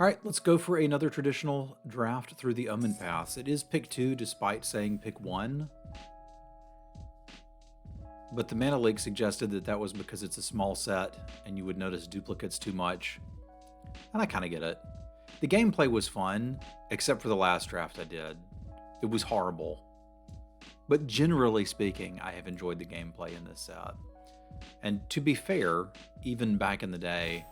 All right, let's go for another traditional draft through the Omenpaths. It is pick 2 despite saying pick 1, but the Mana League suggested that that was because it's a small set and you would notice duplicates too much. And I kind of get it. The gameplay was fun, except for the last draft I did. It was horrible. But generally speaking, I have enjoyed the gameplay in this set. And to be fair, even back in the day,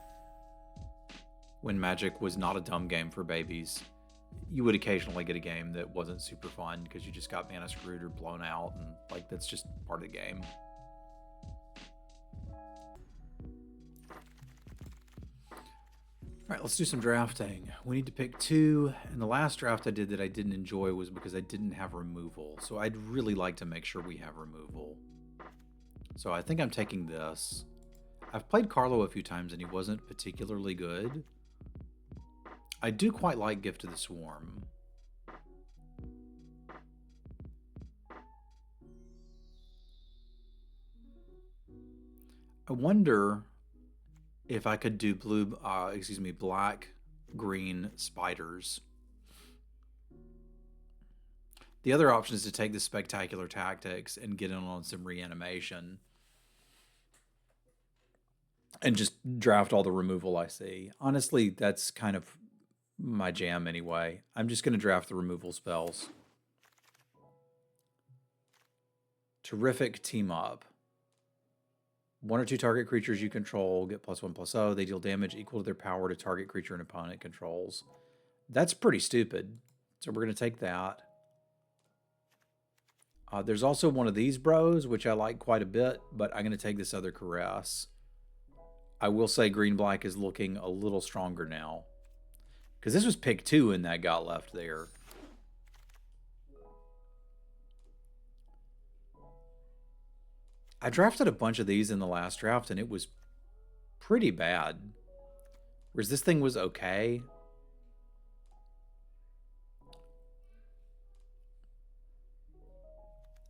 when Magic was not a dumb game for babies, you would occasionally get a game that wasn't super fun because you just got mana screwed or blown out, and like that's just part of the game. All right, let's do some drafting. We need to pick 2, and the last draft I did that I didn't enjoy was because I didn't have removal. So I'd really like to make sure we have removal. So I think I'm taking this. I've played Carlo a few times and he wasn't particularly good. I do quite like Gift of the Swarm. I wonder if I could do black, green spiders. The other option is to take the Spectacular Tactics and get in on some reanimation. And just draft all the removal I see. Honestly, that's kind of my jam anyway. I'm just going to draft the removal spells. Terrific team up. 1 or 2 target creatures you control get +1/+0. They deal damage equal to their power to target creature an opponent controls. That's pretty stupid. So we're going to take that. There's also one of these bros, which I like quite a bit, but I'm going to take this other Caress. I will say green-black is looking a little stronger now. Because this was pick 2 and that got left there. I drafted a bunch of these in the last draft and it was pretty bad. Whereas this thing was okay.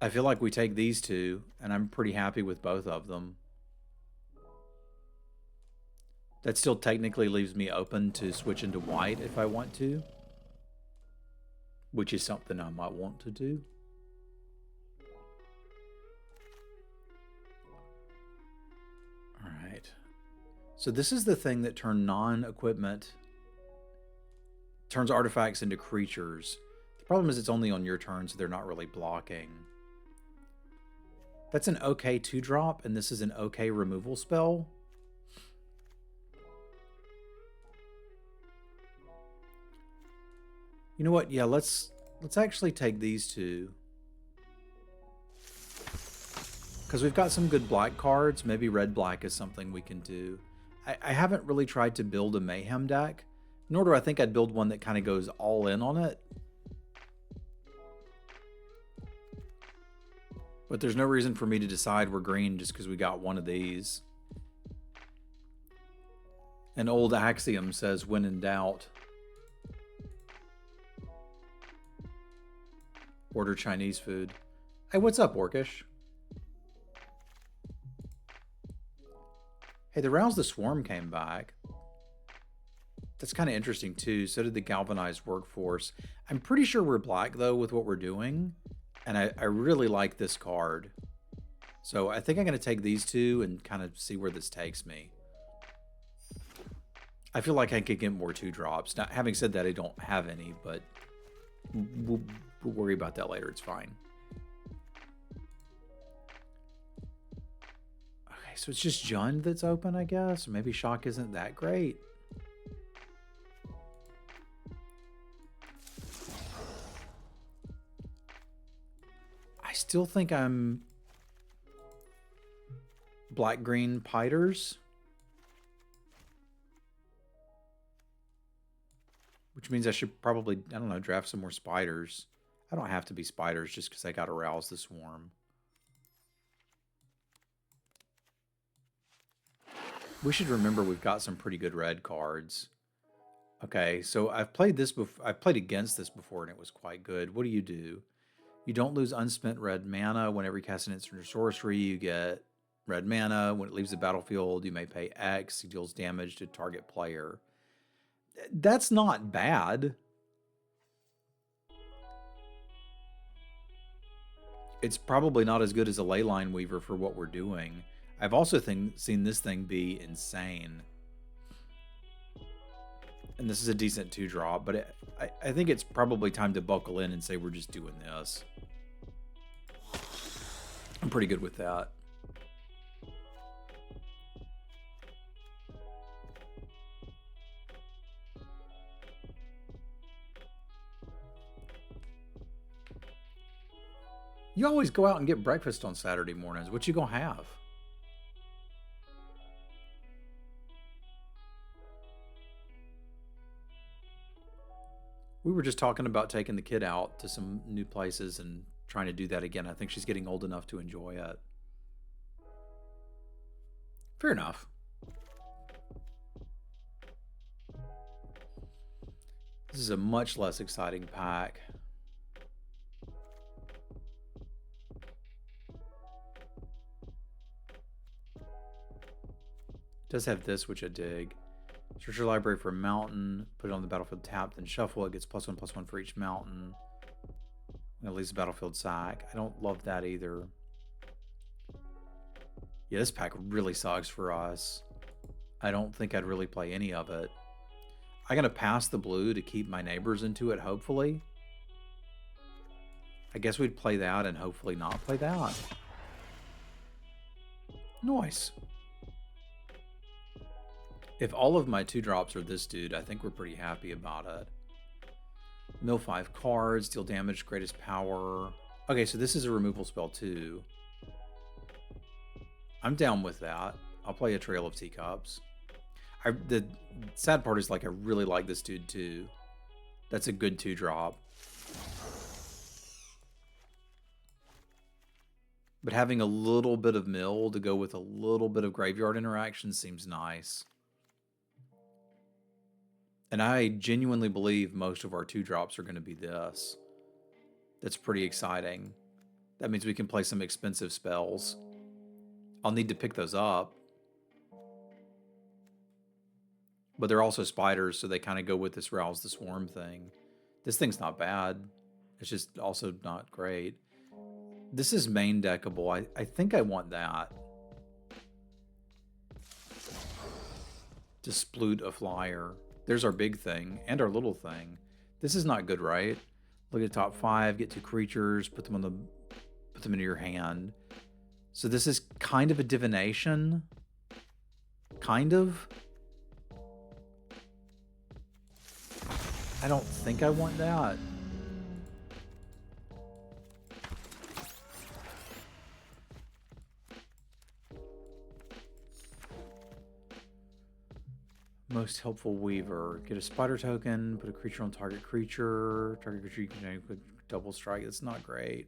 I feel like we take these 2 and I'm pretty happy with both of them. That still technically leaves me open to switch into white if I want to, which is something I might want to do. All right. So this is the thing that turns artifacts into creatures. The problem is it's only on your turn, so they're not really blocking. That's an okay 2-drop, and this is an okay removal spell. You know what? Yeah, let's actually take these 2. Because we've got some good black cards. Maybe red-black is something we can do. I haven't really tried to build a Mayhem deck, nor do I think I'd build one that kind of goes all in on it. But there's no reason for me to decide we're green just because we got one of these. An old axiom says, when in doubt, order Chinese food. Hey, what's up, Orcish? Hey, the Rouse the Swarm came back. That's kind of interesting, too. So did the Galvanized Workforce. I'm pretty sure we're black, though, with what we're doing. And I really like this card. So I think I'm going to take these 2 and kind of see where this takes me. I feel like I could get more 2-drops. Now, having said that, I don't have any, but we'll worry about that later. It's fine. Okay, so it's just Jund that's open, I guess. Maybe Shock isn't that great. I still think I'm black-green Piters. Which means I should probably, I don't know, draft some more spiders. I don't have to be spiders just because I got to Rouse the Swarm. We should remember we've got some pretty good red cards. Okay, so I've played this before. I've played against this before and it was quite good. What do? You don't lose unspent red mana. Whenever you cast an instant or sorcery, you get red mana. When it leaves the battlefield, you may pay X. It deals damage to target player. That's not bad. It's probably not as good as a Leyline Weaver for what we're doing. I've also seen this thing be insane. And this is a decent 2-drop, but I think it's probably time to buckle in and say we're just doing this. I'm pretty good with that. You always go out and get breakfast on Saturday mornings. What you gonna have? We were just talking about taking the kid out to some new places and trying to do that again. I think she's getting old enough to enjoy it. Fair enough. This is a much less exciting pack. It does have this, which I dig. Search your library for a mountain, put it on the battlefield tapped, then shuffle. It gets +1/+1 for each mountain. It leaves the battlefield sack. I don't love that either. Yeah, this pack really sucks for us. I don't think I'd really play any of it. I'm gonna pass the blue to keep my neighbors into it, hopefully. I guess we'd play that and hopefully not play that. Nice. If all of my 2-drops are this dude, I think we're pretty happy about it. Mill 5 cards, deal damage, greatest power. Okay, so this is a removal spell too. I'm down with that. I'll play a Trail of Teacups. The sad part is, like, I really like this dude too. That's a good 2-drop. But having a little bit of mill to go with a little bit of graveyard interaction seems nice. And I genuinely believe most of our 2-drops are going to be this. That's pretty exciting. That means we can play some expensive spells. I'll need to pick those up. But they're also spiders, so they kind of go with this Rouse the Swarm thing. This thing's not bad. It's just also not great. This is main deckable. I think I want that. To sploot a flyer. There's our big thing and our little thing. This is not good, right? Look at the top 5, get 2 creatures, put them into your hand. So this is kind of a divination. Kind of. I don't think I want that. Most helpful Weaver. Get a spider token, put a creature on target creature. Target creature you can put double strike. That's not great.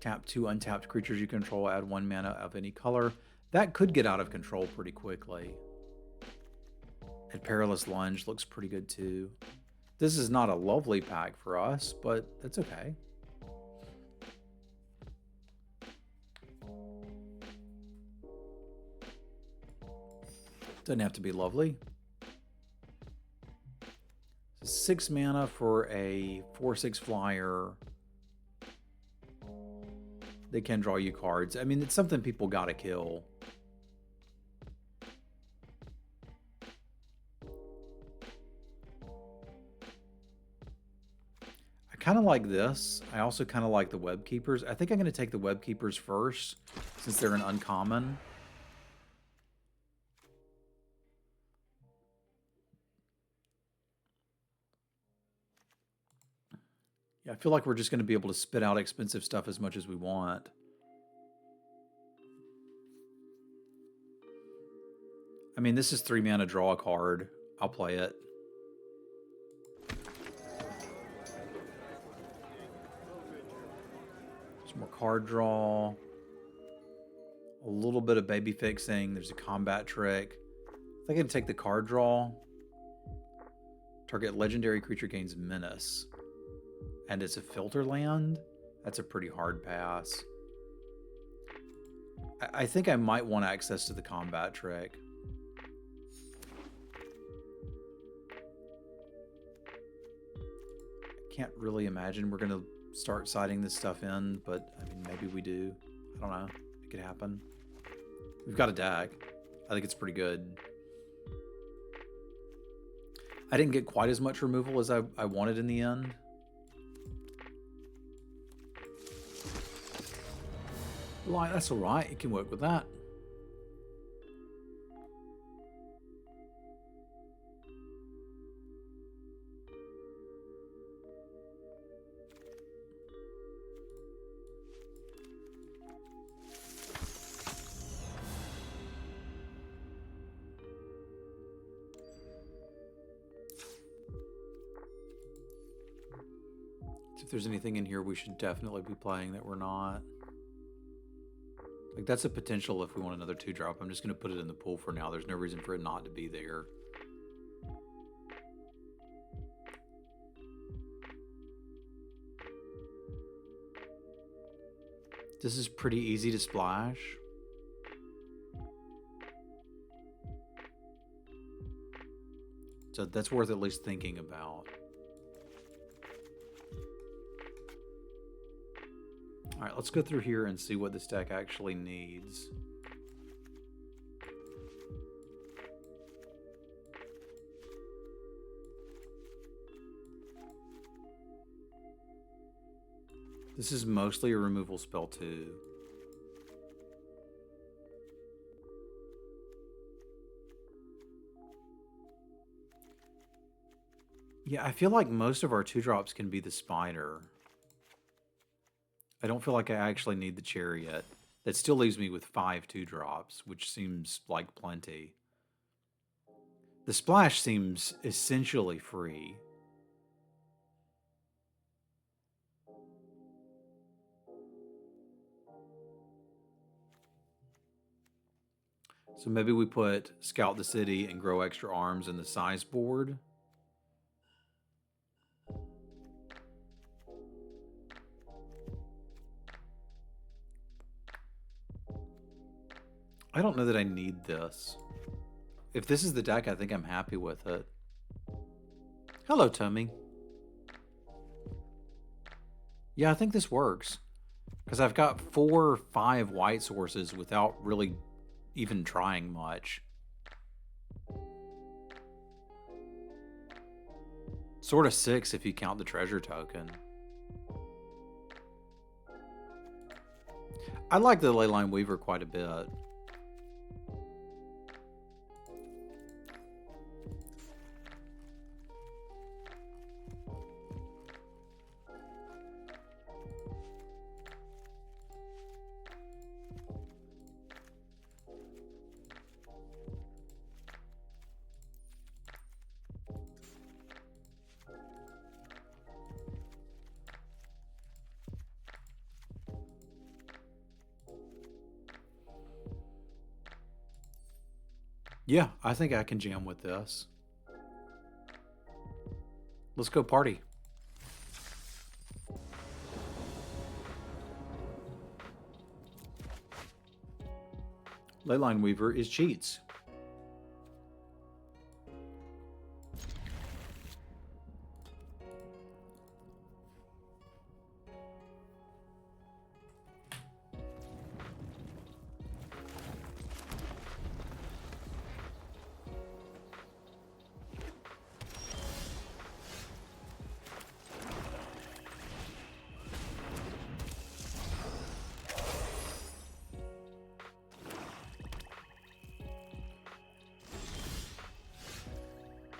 Tap 2 untapped creatures you control, add 1 mana of any color. That could get out of control pretty quickly. And Perilous Lunge looks pretty good too. This is not a lovely pack for us, but that's okay. Doesn't have to be lovely. 6 mana for a 4/6 flyer. They can draw you cards. I mean, it's something people gotta kill. I kind of like this. I also kind of like the Web Keepers. I think I'm going to take the Web Keepers first, since they're an uncommon. Yeah, I feel like we're just going to be able to spit out expensive stuff as much as we want. I mean, this is 3 mana, draw a card. I'll play it. Some more card draw. A little bit of baby fixing. There's a combat trick. I think I can take the card draw. Target legendary creature gains menace. And it's a filter land? That's a pretty hard pass. I think I might want access to the combat trick. can't really imagine we're going to start sighting this stuff in, but I mean, maybe we do. I don't know. It could happen. We've got a deck. I think it's pretty good. I didn't get quite as much removal as I wanted in the end. Like, that's all right. You can work with that. If there's anything in here we should definitely be playing that we're not. Like, that's a potential if we want another 2-drop. I'm just going to put it in the pool for now. There's no reason for it not to be there. This is pretty easy to splash. So that's worth at least thinking about. All right, let's go through here and see what this deck actually needs. This is mostly a removal spell too. Yeah, I feel like most of our 2-drops can be the spider. I don't feel like I actually need the chariot. That still leaves me with 5 2-drops, which seems like plenty. The splash seems essentially free. So maybe we put Scout the City and Grow Extra Arms in the size board. I don't know that I need this. If this is the deck, I think I'm happy with it. Hello, Tommy. Yeah, I think this works. Because I've got 4 or 5 white sources without really even trying much. Sort of 6 if you count the treasure token. I like the Leyline Weaver quite a bit. Yeah, I think I can jam with this. Let's go party. Leyline Weaver is cheats.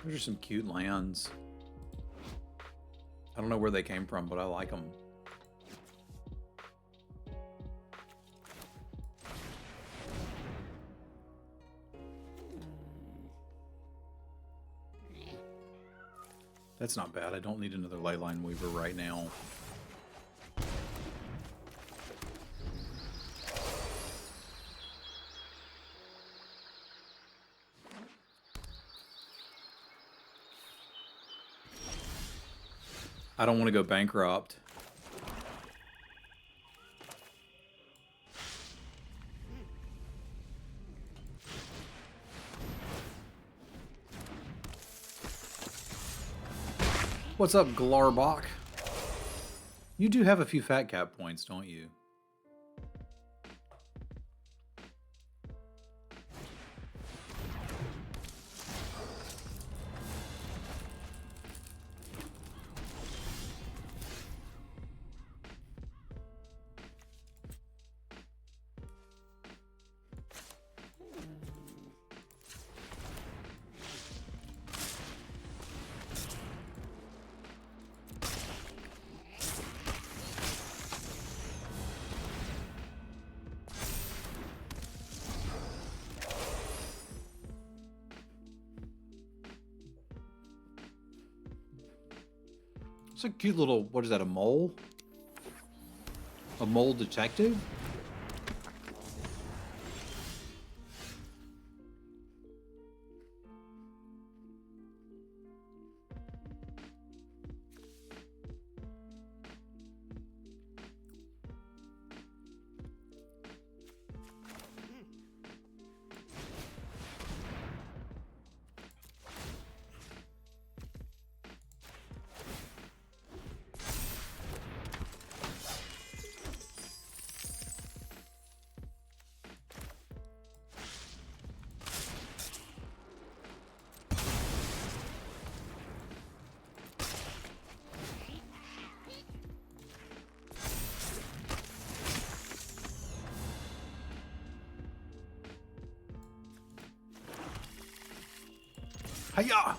Those are some cute lands. I don't know where they came from, but I like them. That's not bad. I don't need another Leyline Weaver right now. I don't want to go bankrupt. What's up, Glarbach? You do have a few fat cat points, don't you? It's a cute little, what is that, a mole? A mole detective? Hiya!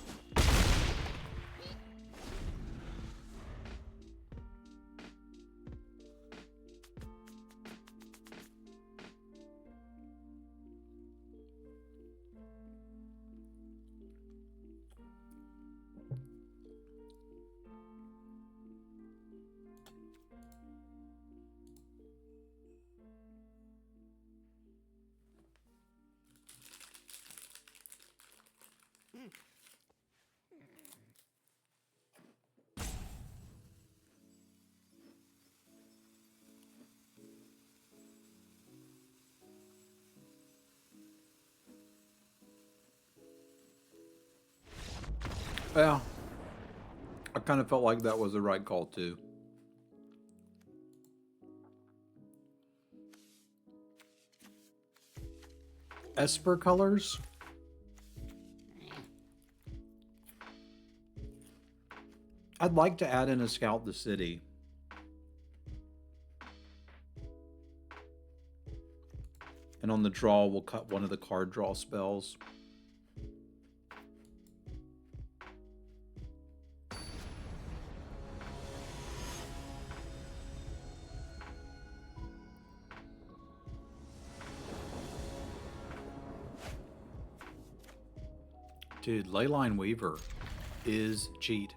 Yeah, I kind of felt like that was the right call too. Esper colors? I'd like to add in a Scout the City. And on the draw, we'll cut one of the card draw spells. Dude, Leyline Weaver is cheat.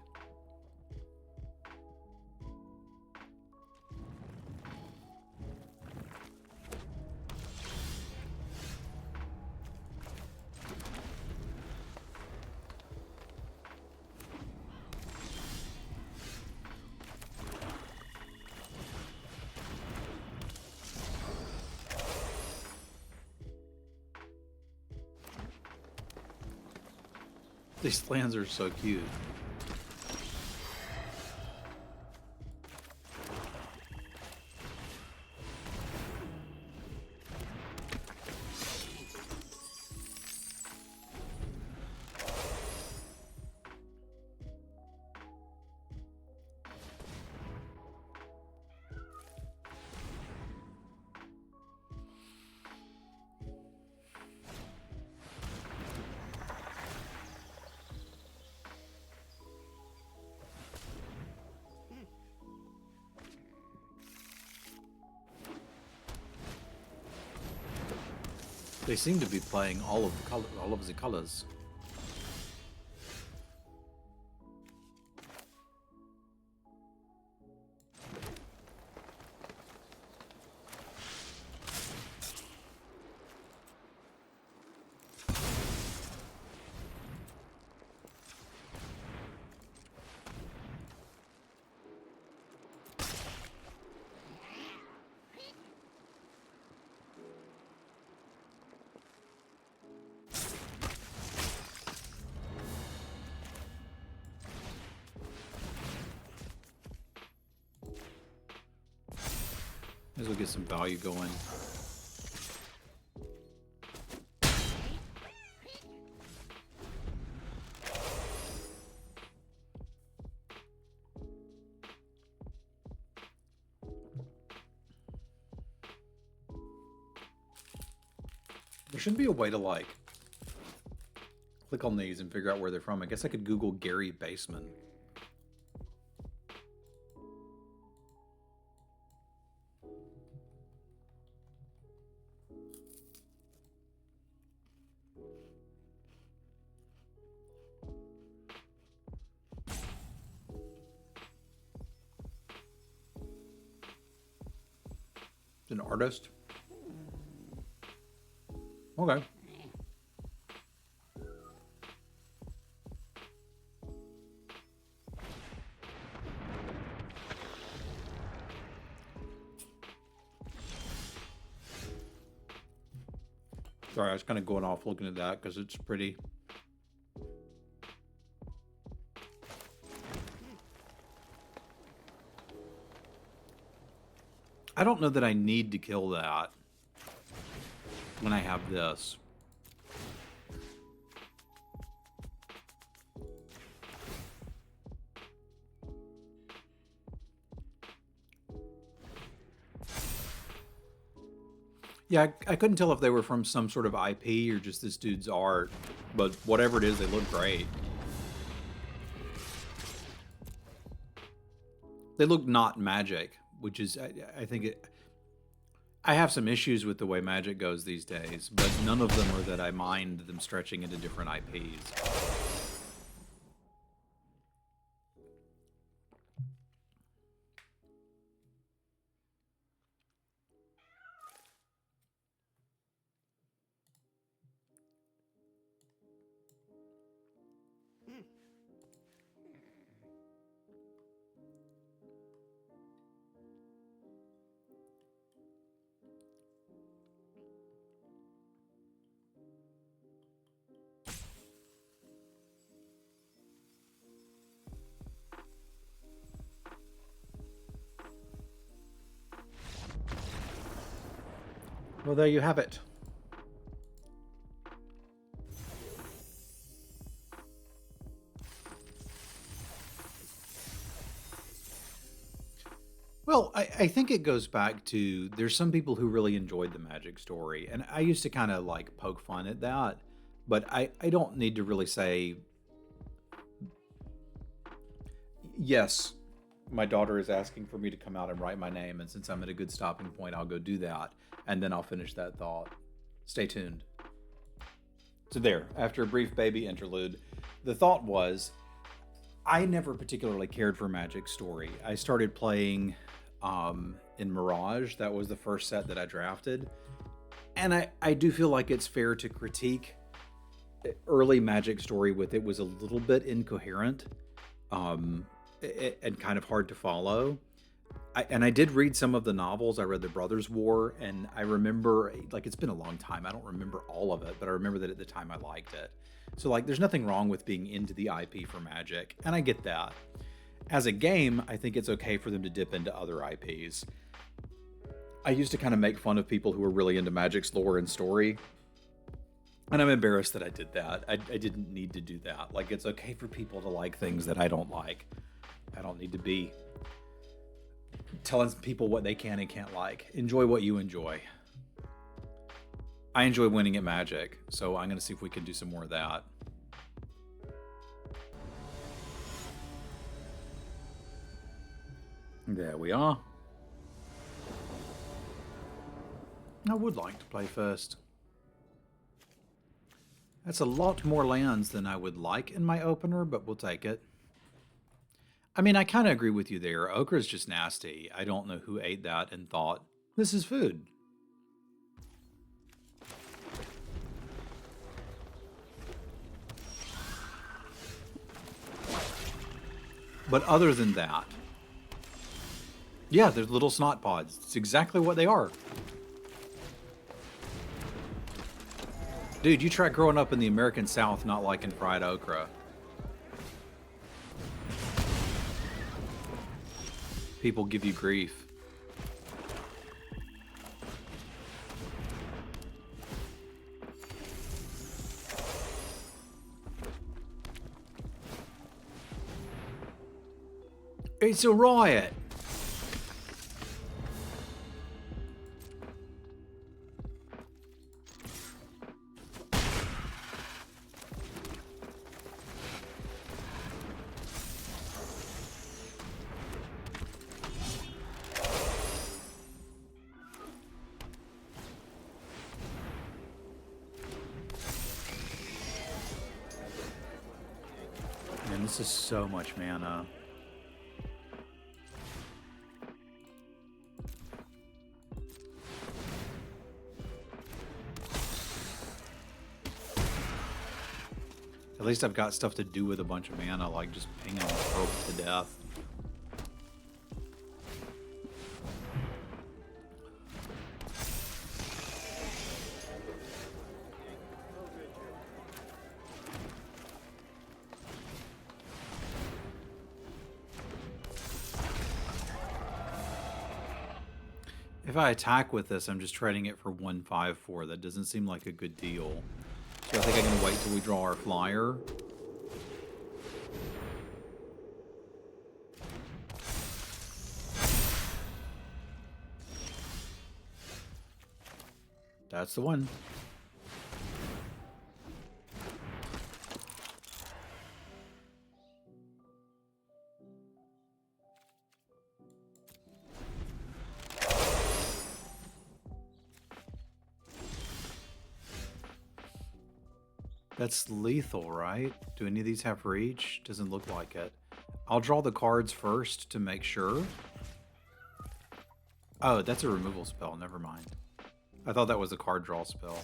These lands are so cute. They seem to be playing all of the colors. As we'll get some value going. There should be a way to, like, click on these and figure out where they're from. I guess I could Google Gary Baseman. An artist? Okay. Sorry, I was kind of going off looking at that because it's pretty. I don't know that I need to kill that when I have this. Yeah, I couldn't tell if they were from some sort of IP or just this dude's art, but whatever it is, they look great. They look not magic, which is, I think it... I have some issues with the way magic goes these days, but none of them are that I mind them stretching into different IPs. Well, there you have it. Well, I think it goes back to there's some people who really enjoyed the magic story, and I used to kind of like poke fun at that, but I don't need to really say, yes, my daughter is asking for me to come out and write my name, and since I'm at a good stopping point, I'll go do that, and then I'll finish that thought. Stay tuned. So there, after a brief baby interlude, the thought was, I never particularly cared for Magic Story. I started playing in Mirage. That was the first set that I drafted. And I do feel like it's fair to critique early Magic Story with it was a little bit incoherent and kind of hard to follow. I did read some of the novels. I read The Brothers' War, and I remember, like, it's been a long time. I don't remember all of it, but I remember that at the time I liked it. So, like, there's nothing wrong with being into the IP for Magic, and I get that. As a game, I think it's okay for them to dip into other IPs. I used to kind of make fun of people who were really into Magic's lore and story, and I'm embarrassed that I did that. I didn't need to do that. Like, it's okay for people to like things that I don't like. I don't need to be telling people what they can and can't like. Enjoy what you enjoy. I enjoy winning at Magic, so I'm going to see if we can do some more of that. There we are. I would like to play first. That's a lot more lands than I would like in my opener, but we'll take it. I mean, I kind of agree with you there. Okra's just nasty. I don't know who ate that and thought, this is food. But other than that, yeah, they're little snot pods. It's exactly what they are. Dude, you try growing up in the American South not liking fried okra. People give you grief. It's a riot. Man, this is so much mana. At least I've got stuff to do with a bunch of mana, like just pinging probe to death. If I attack with this, I'm just trading it for 1/5/4. That doesn't seem like a good deal. So I think I'm going to wait till we draw our flyer. That's the one. That's lethal, right? Do any of these have reach? Doesn't look like it. I'll draw the cards first to make sure. Oh, that's a removal spell. Never mind. I thought that was a card draw spell.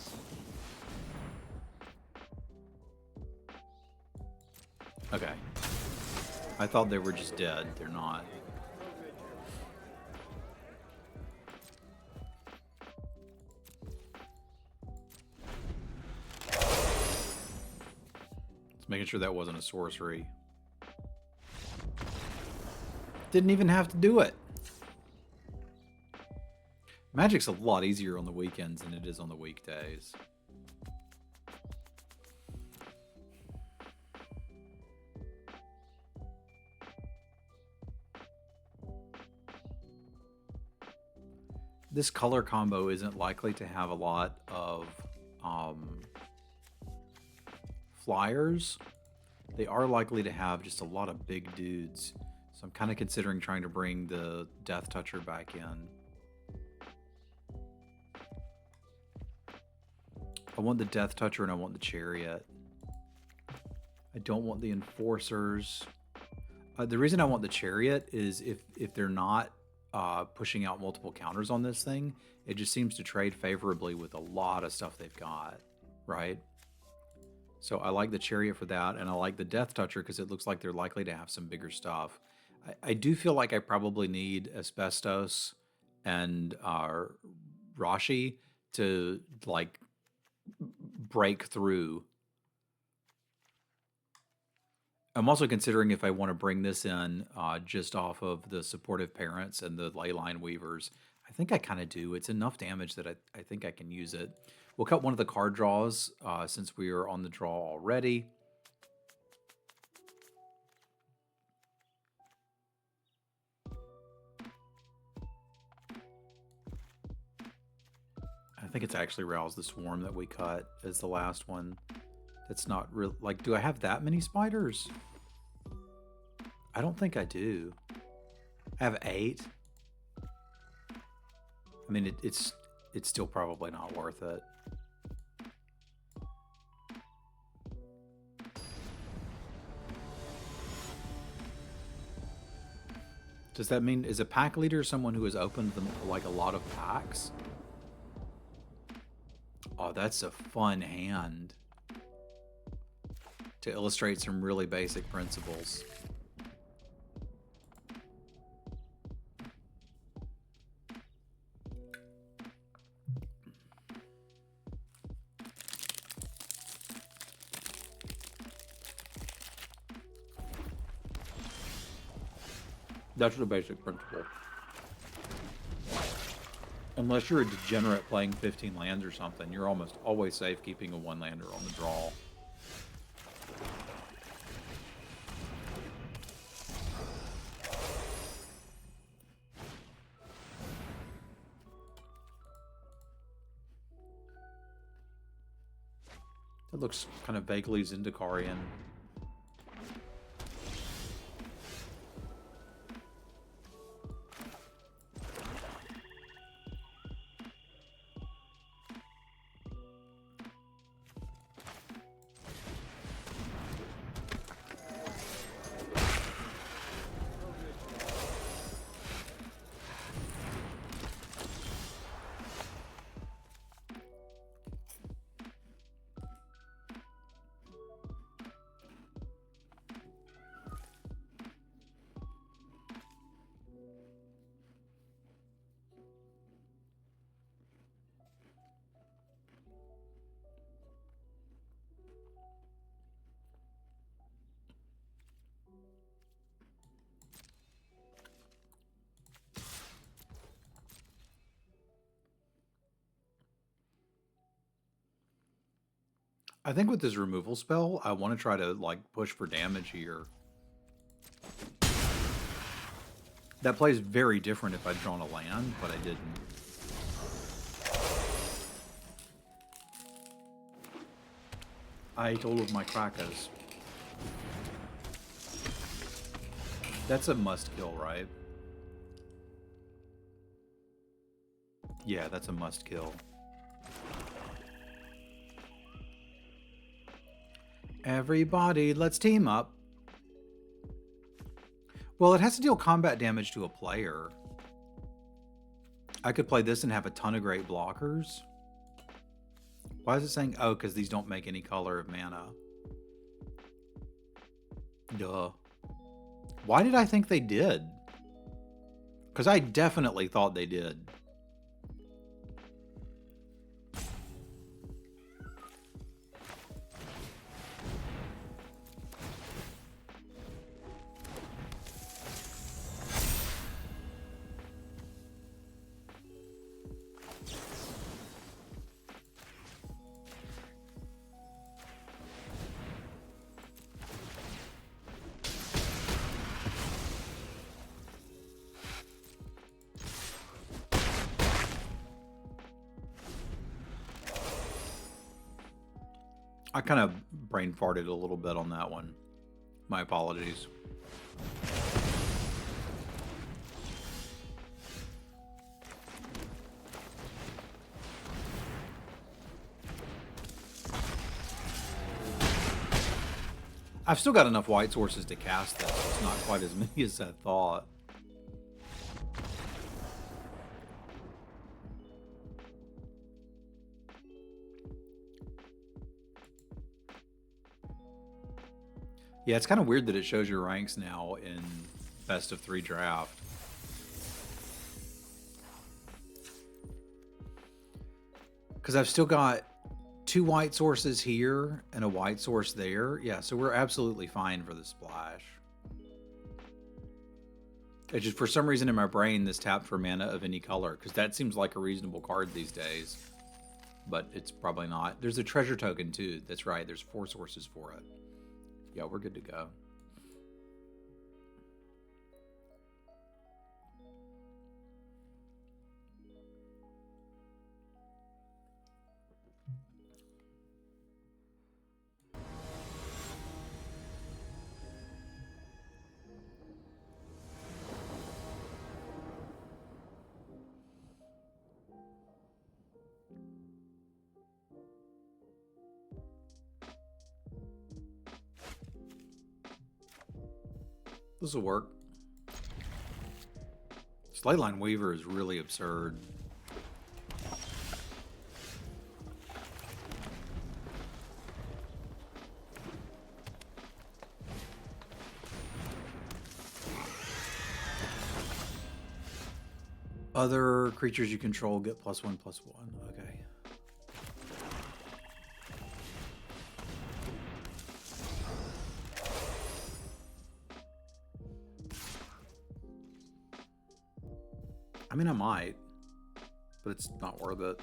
Okay. I thought they were just dead. They're not. Making sure that wasn't a sorcery. Didn't even have to do it. Magic's a lot easier on the weekends than it is on the weekdays. This color combo isn't likely to have a lot of flyers. They are likely to have just a lot of big dudes. So I'm kind of considering trying to bring the Death Toucher back in. I want the Death Toucher and I want the Chariot. I don't want the Enforcers. The reason I want the Chariot is if they're not pushing out multiple counters on this thing, it just seems to trade favorably with a lot of stuff they've got, right? So I like the Chariot for that, and I like the Death Toucher because it looks like they're likely to have some bigger stuff. I do feel like I probably need Asbestos and Rashi to, like, break through. I'm also considering if I want to bring this in just off of the Supportive Parents and the Leyline Weavers. I think I kind of do. It's enough damage that I think I can use it. We'll cut one of the card draws since we are on the draw already. I think it's actually Rouse the Swarm that we cut as the last one. That's not real. Like, do I have that many spiders? I don't think I do. I have 8. I mean, it's still probably not worth it. Does that mean, is a pack leader someone who has opened them like a lot of packs? Oh, that's a fun hand to illustrate some really basic principles. That's the basic principle. Unless you're a degenerate playing 15 lands or something, you're almost always safe keeping a 1-lander on the draw. It looks kind of vaguely Zendikarian. I think with this removal spell, I want to try to like push for damage here. That plays very different if I'd drawn a land, but I didn't. I ate all of my crackers. That's a must kill, right? Yeah, that's a must kill. Everybody, let's team up. Well, it has to deal combat damage to a player. I could play this and have a ton of great blockers. Why is it saying, oh, because these don't make any color of mana? Duh. Why did I think they did? Because I definitely thought they did. I kind of brain farted a little bit on that one. My apologies. I've still got enough white sources to cast this. It's not quite as many as I thought. Yeah, it's kind of weird that it shows your ranks now in best of 3 draft. Because I've still got 2 white sources here and a white source there. Yeah, so we're absolutely fine for the splash. It's just for some reason in my brain, this tap for mana of any color, because that seems like a reasonable card these days. But it's probably not. There's a treasure token too. That's right. There's 4 sources for it. Yeah, we're good to go. This will work. Slayline Weaver is really absurd. Other creatures you control get +1/+1. Okay. I mean, I might, but it's not worth it.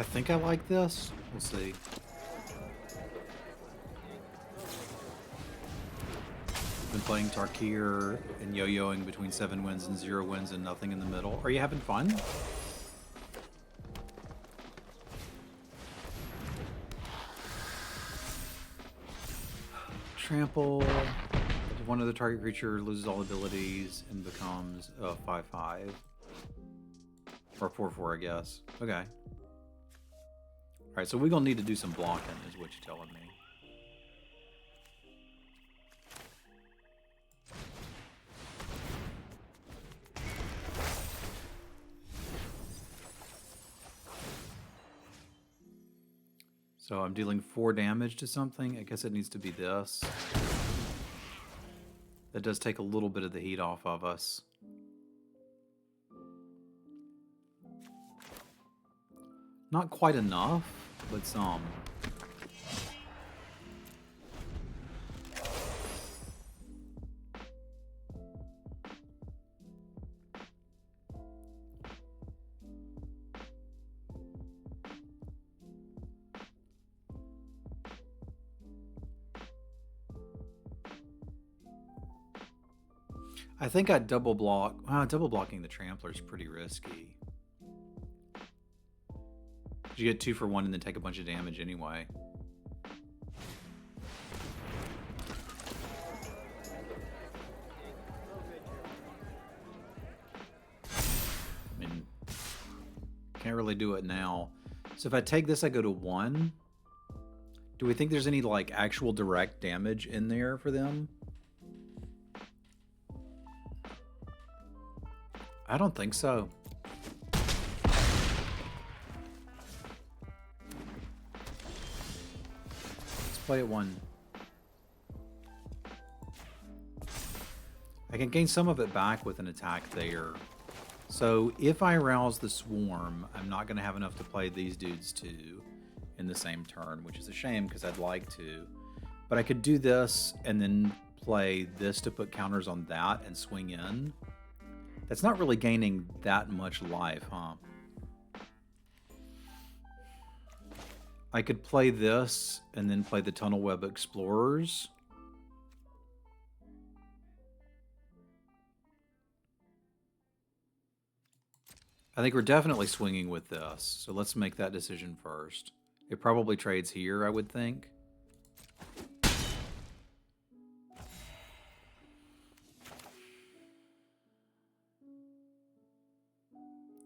I think I like this. We'll see. Been playing Tarkir and yo-yoing between 7 wins and 0 wins and nothing in the middle. Are you having fun? Trample. One of the target creature loses all abilities and becomes a 5/5. Or 4/4, I guess. Okay. Alright, so we're gonna need to do some blocking, is what you're telling me. So I'm dealing 4 damage to something. I guess it needs to be this. That does take a little bit of the heat off of us. Not quite enough, but some. I think I'd double block. Wow, double blocking the Trampler is pretty risky. You get 2 for 1 and then take a bunch of damage anyway. I mean, can't really do it now. So if I take this, I go to 1. Do we think there's any like actual direct damage in there for them? I don't think so. Let's play it 1. I can gain some of it back with an attack there. So if I rouse the swarm, I'm not going to have enough to play these dudes too in the same turn, which is a shame because I'd like to. But I could do this and then play this to put counters on that and swing in. That's not really gaining that much life, huh? I could play this and then play the Tunnel Web Explorers. I think we're definitely swinging with this, so let's make that decision first. It probably trades here, I would think.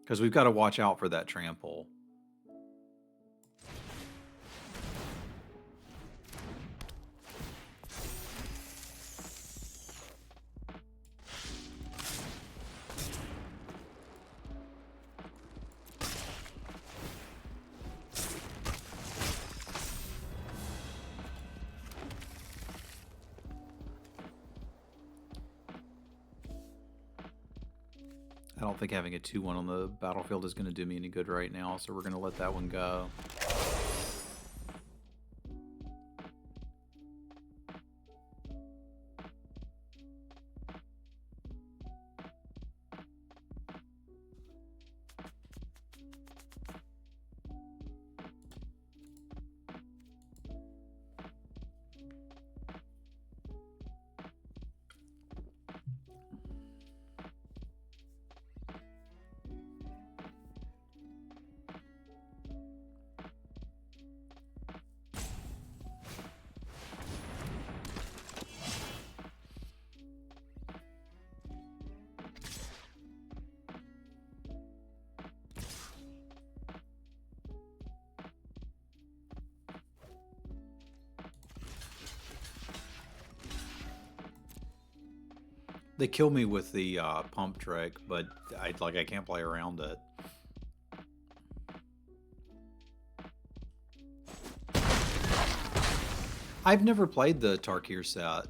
Because we've got to watch out for that trample. I don't think having a 2/1 on the battlefield is going to do me any good right now, so we're going to let that one go. They kill me with the pump trick, but I can't play around it. I've never played the Tarkir set.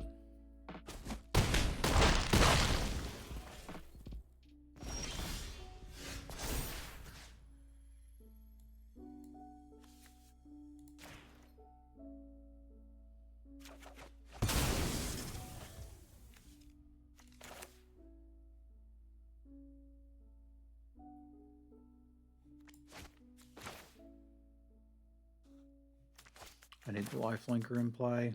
I need the life linker in play.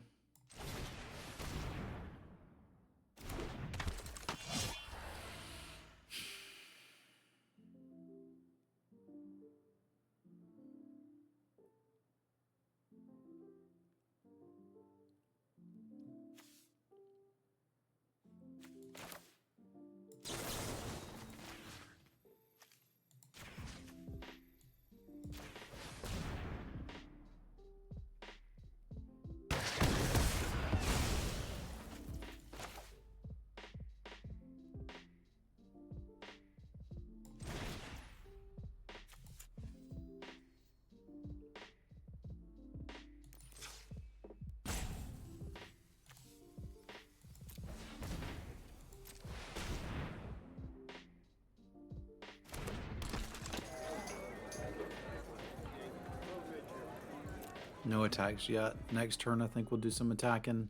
No attacks yet. Next turn, I think we'll do some attacking.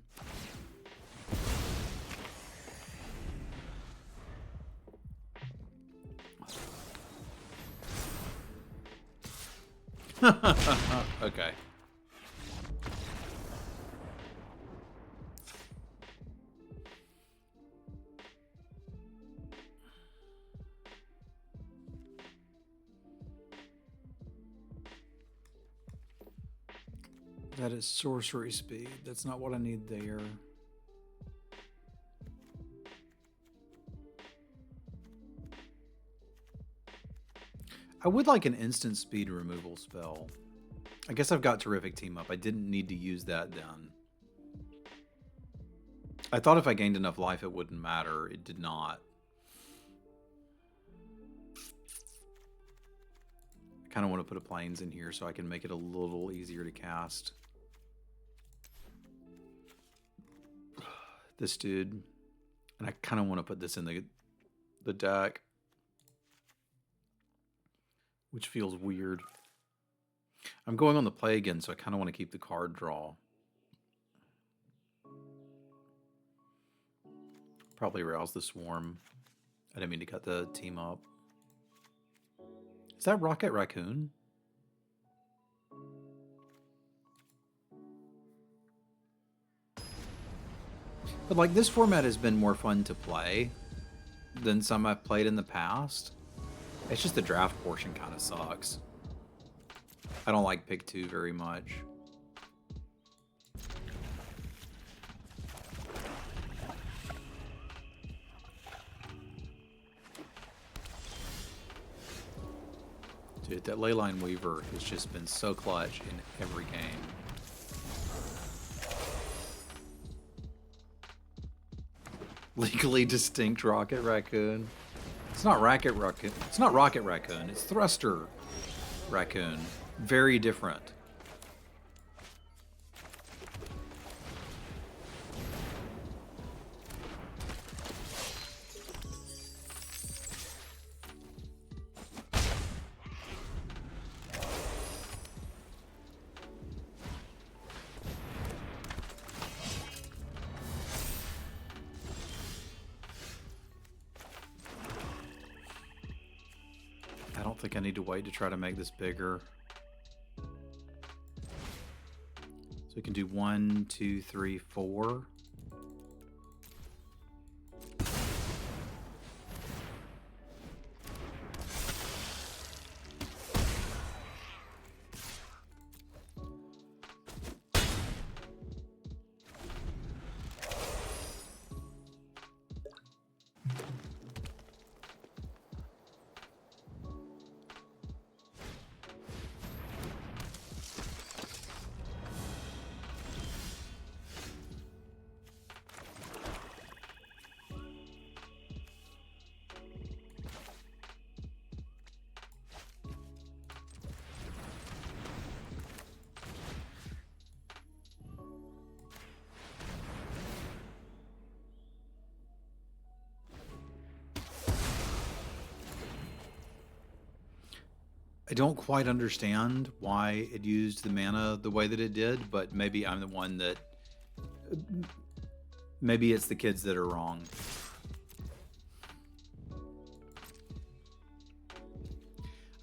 Okay. That is sorcery speed. That's not what I need there. I would like an instant speed removal spell. I guess I've got terrific team up. I didn't need to use that then. I thought if I gained enough life it wouldn't matter. It did not. I kind of want to put a plains in here so I can make it a little easier to cast. This dude. And I kind of want to put this in the deck. Which feels weird. I'm going on the play again, so I kind of want to keep the card draw. Probably rouse the swarm. I didn't mean to cut the team up. Is that Rocket Raccoon? But like, this format has been more fun to play than some I've played in the past. It's just the draft portion kind of sucks. I don't like pick 2 very much. Dude, that Leyline Weaver has just been so clutch in every game. Legally distinct Rocket Raccoon. It's not Rocket Raccoon. It's not Rocket Raccoon. It's Thruster Raccoon. Very different. I don't think I need to wait to try to make this bigger. So we can do 1, 2, 3, 4. I don't quite understand why it used the mana the way that it did, but maybe I'm the one that... Maybe it's the kids that are wrong.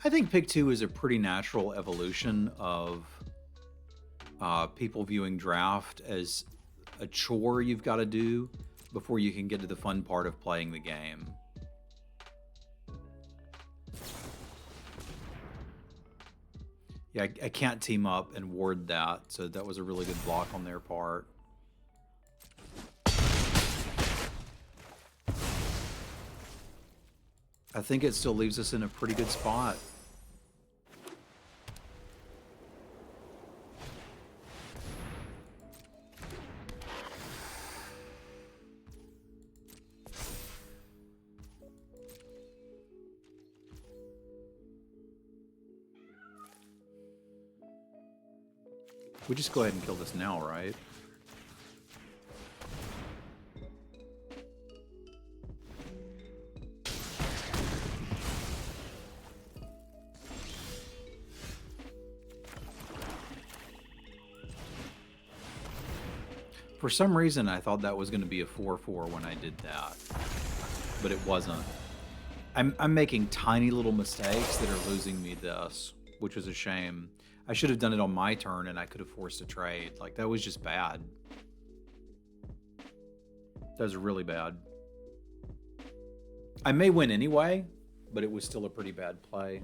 I think pick 2 is a pretty natural evolution of people viewing draft as a chore you've got to do before you can get to the fun part of playing the game. Yeah, I can't team up and ward that, so that was a really good block on their part. I think it still leaves us in a pretty good spot. We just go ahead and kill this now, right? For some reason, I thought that was going to be a 4-4 when I did that, but it wasn't. I'm making tiny little mistakes that are losing me this, which is a shame. I should have done it on my turn and I could have forced a trade. Like, that was just bad. That was really bad. I may win anyway, but it was still a pretty bad play.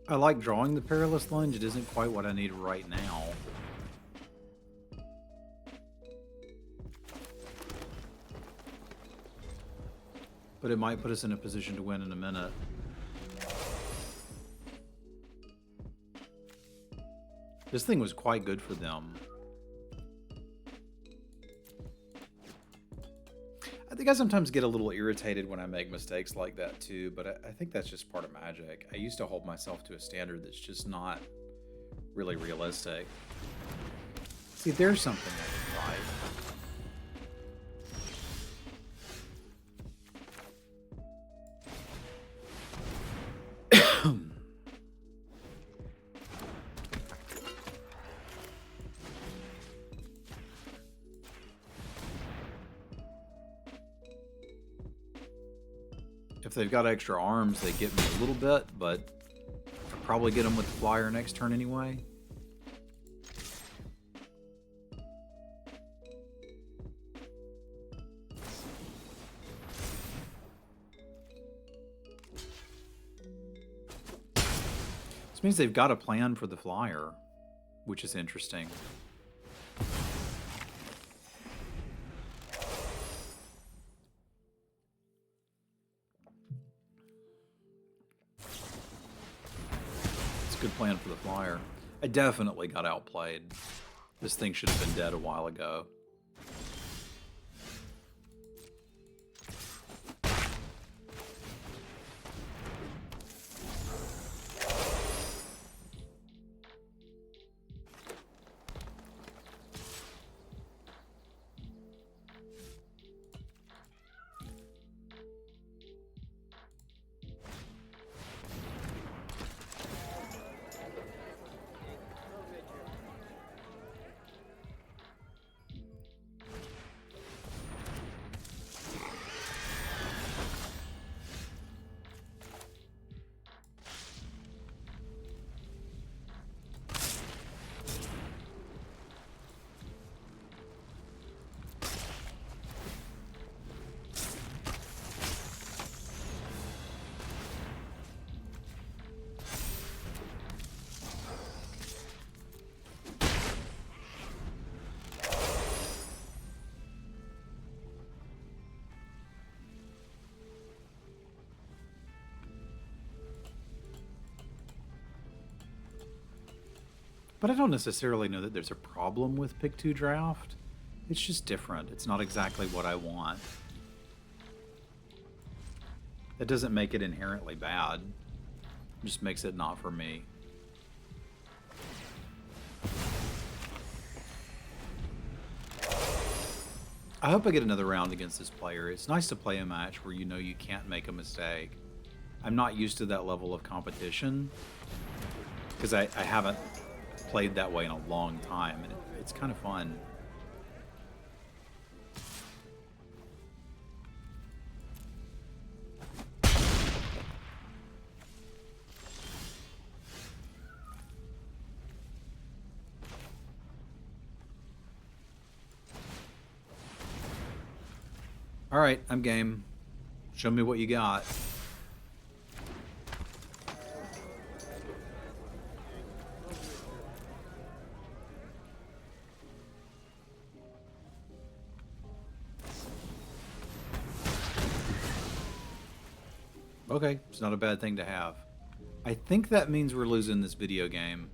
I like drawing the Perilous Lunge. It isn't quite what I need right now. But it might put us in a position to win in a minute. This thing was quite good for them. I think I sometimes get a little irritated when I make mistakes like that too, but I think that's just part of Magic. I used to hold myself to a standard that's just not really realistic. See, there's something I can write. If they've got extra arms, they get me a little bit, but I'll probably get them with the flyer next turn anyway. This means they've got a plan for the flyer, which is interesting. Good plan for the flyer. I definitely got outplayed. This thing should have been dead a while ago. But I don't necessarily know that there's a problem with Pick 2 Draft. It's just different. It's not exactly what I want. That doesn't make it inherently bad. It just makes it not for me. I hope I get another round against this player. It's nice to play a match where you know you can't make a mistake. I'm not used to that level of competition because I haven't played that way in a long time, and it's kind of fun. All right, I'm game. Show me what you got. Okay, it's not a bad thing to have. I think that means we're losing this video game.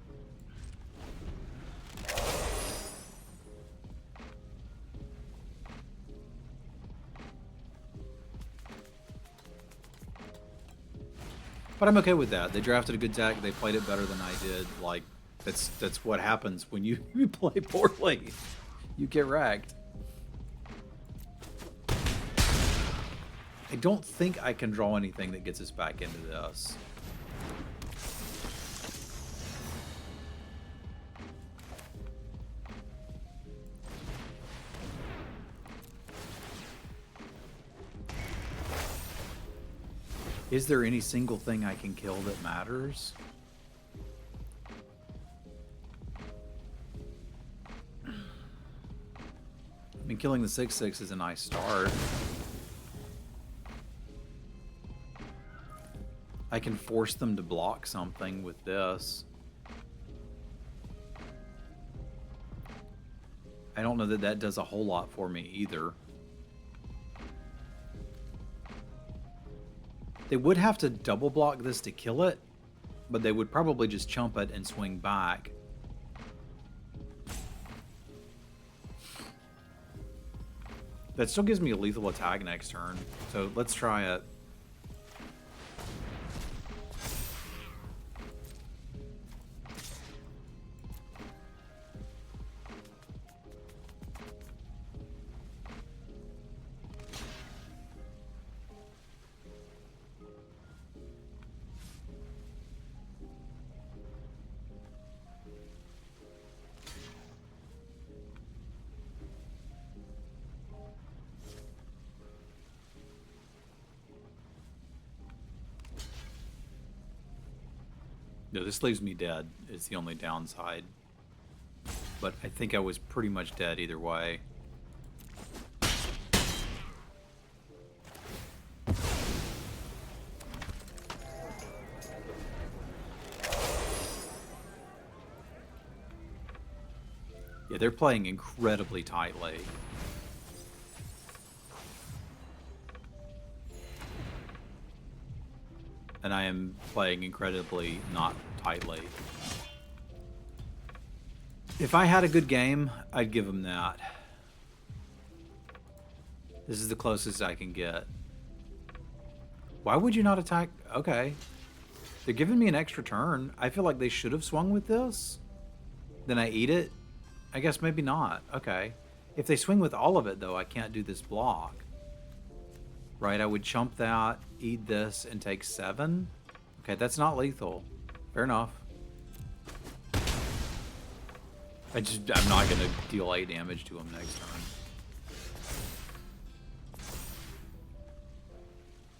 But I'm okay with that. They drafted a good deck. They played it better than I did. Like, that's what happens when you play poorly. You get wrecked. I don't think I can draw anything that gets us back into this. Is there any single thing I can kill that matters? I mean, killing the 6/6 is a nice start. I can force them to block something with this. I don't know that that does a whole lot for me either. They would have to double block this to kill it, but they would probably just chump it and swing back. That still gives me a lethal attack next turn, so let's try it. No, this leaves me dead. It's the only downside. But I think I was pretty much dead either way. Yeah, they're playing incredibly tightly. And I am playing incredibly not tightly. If I had a good game, I'd give them that. This is the closest I can get. Why would you not attack? Okay. They're giving me an extra turn. I feel like they should have swung with this. Then I eat it? I guess maybe not. Okay. If they swing with all of it, though, I can't do this block. Right, I would chump that, eat this, and take 7. Okay, that's not lethal. Fair enough. I'm not going to deal 8 damage to him next turn.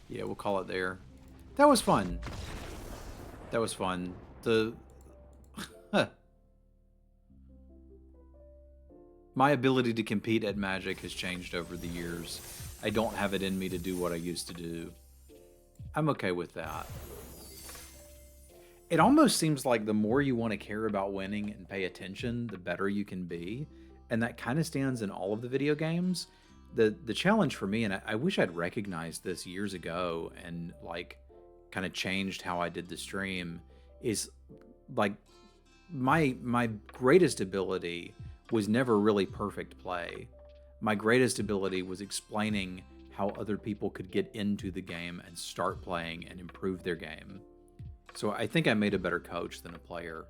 Yeah, we'll call it there. That was fun. That was fun. My ability to compete at Magic has changed over the years. I don't have it in me to do what I used to do. I'm okay with that. It almost seems like the more you want to care about winning and pay attention, the better you can be. And that kind of stands in all of the video games. The challenge for me, and I wish I'd recognized this years ago and like kind of changed how I did the stream, is like my greatest ability was never really perfect play. My greatest ability was explaining how other people could get into the game and start playing and improve their game. So I think I made a better coach than a player.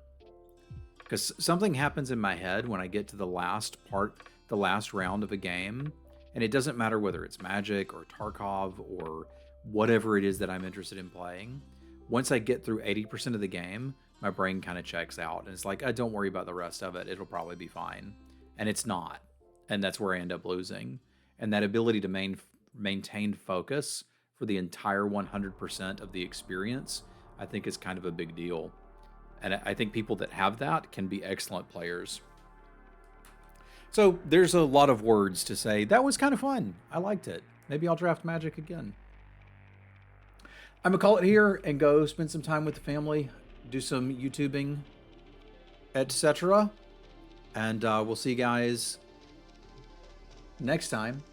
Because something happens in my head when I get to the last round of a game, and it doesn't matter whether it's Magic or Tarkov or whatever it is that I'm interested in playing. Once I get through 80% of the game, my brain kind of checks out, and it's like, don't worry about the rest of it. It'll probably be fine. And it's not. And that's where I end up losing. And that ability to maintain focus for the entire 100% of the experience, I think is kind of a big deal. And I think people that have that can be excellent players. So there's a lot of words to say. That was kind of fun. I liked it. Maybe I'll draft Magic again. I'm going to call it here and go spend some time with the family, do some YouTubing, etc. And we'll see you guys next time